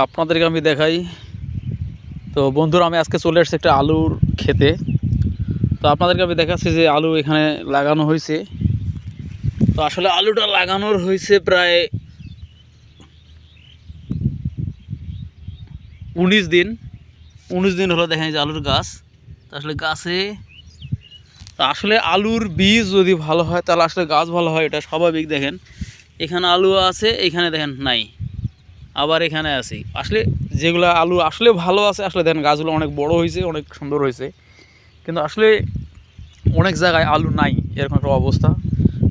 আপনাদেরকে আমি দেখাই। তো বন্ধুরা, আমি আজকে চলে এসেছি একটা আলুর খেতে। তো আপনাদেরকে আমি দেখাচ্ছি যে আলু এখানে লাগানো হয়েছে। তো আসলে আলুটা লাগানোর হয়েছে প্রায় 19 দিন হলো। দেখেন যে আলুর গাছ। তো আসলে গাছে আসলে আলুর বীজ যদি ভালো হয় তাহলে আসলে গাছ ভালো হয়, এটা স্বাভাবিক। দেখেন এখানে আলু আছে, এখানে দেখেন নাই, আবার এখানে আছে। আসলে যেগুলো আলু আসলে ভালো আছে, আসলে দেখেন গাছগুলো অনেক বড় হয়েছে, অনেক সুন্দর হয়েছে। কিন্তু আসলে অনেক জায়গায় আলু নাই, এরকম একটা অবস্থা।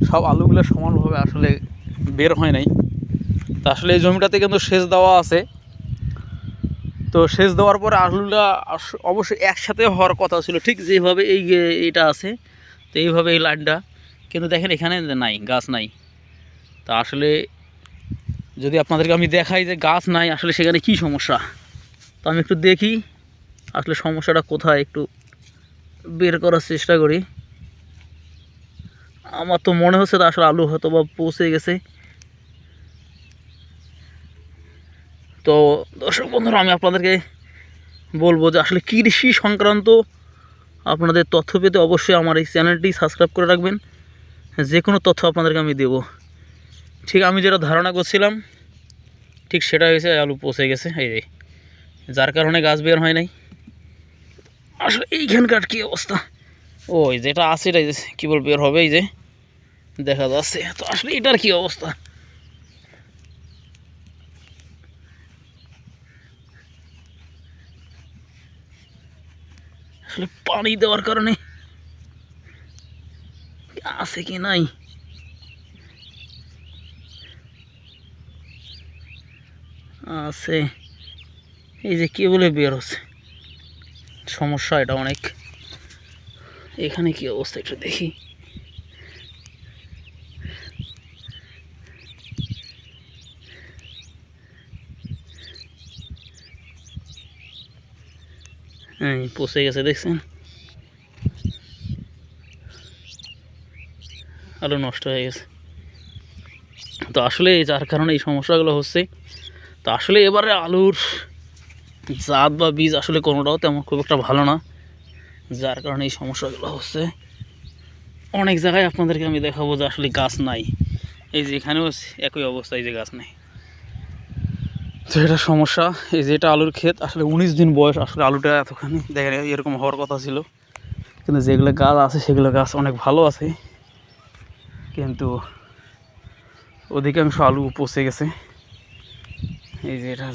সব আলুগুলো সমানভাবে আসলে বের হয় নাই। তো আসলে এই জমিটাতে কিন্তু সেচ দেওয়া আছে। তো সেচ দেওয়ার পরে আলুটা অবশ্যই একসাথে হওয়ার কথা ছিল, ঠিক যেভাবে এইটা আছে। তো এইভাবে এই লাইনটা, কিন্তু দেখেন এখানে নাই, গাছ নাই। তা আসলে যদি আপনাদেরকে আমি দেখাই যে গাছ নাই, আসলে সেখানে কি সমস্যা, তো আমি একটু দেখি আসলে সমস্যাটা কোথায়, একটু বের করার চেষ্টা করি। আমার তো মনে হচ্ছে আসলে আলু হয়তো বা পচে গেছে। তো দর্শক বন্ধুরা, আমি আপনাদেরকে বলবো যে আসলে কৃষি সংক্রান্ত আপনাদের তথ্য পেতে অবশ্যই আমার এই চ্যানেলটি সাবস্ক্রাইব করে রাখবেন। যে কোনো তথ্য আপনাদেরকে আমি দেব। ঠিক আমি যেটা ধারণা করছিলাম ঠিক সেটা হয়েছে, আলু পচে গেছে এই, যার কারণে গাছ বের হয় নাই। আসলে এইখানকার কী অবস্থা, ওই যেটা আছে এটাই কী বল বের হবে, এই যে দেখা যাচ্ছে। তো আসলে এটার কী অবস্থা, আসলে পানি দেওয়ার কারণে আছে কি নাই, আছে এই যে কি বলে বের হচ্ছে। সমস্যা এটা অনেক। এখানে কি অবস্থা একটু দেখি। হ্যাঁ, পচে গেছে, দেখছেন আলু নষ্ট হয়ে গেছে। তো আসলে যার কারণে এই সমস্যাগুলো হচ্ছে। তো আসলে এবারে আলুর জাত বা বীজ আসলে কোনোটাও তেমন খুব একটা ভালো না, যার কারণে এই সমস্যাগুলো হচ্ছে। অনেক জায়গায় আপনাদেরকে আমি দেখাবো যে আসলে গাছ নাই, এই যে এখানেও একই অবস্থা, এই যে গাছ নেই। তো এটা সমস্যা। এই যে এটা আলুর ক্ষেত, আসলে 19 দিন বয়স, আসলে আলুটা এতখানি দেখেন এরকম হওয়ার কথা ছিল। কিন্তু যেগুলো গাছ আছে সেগুলো গাছ অনেক ভালো আছে, কিন্তু অধিকাংশ আলু পচে গেছে। এই যে এটা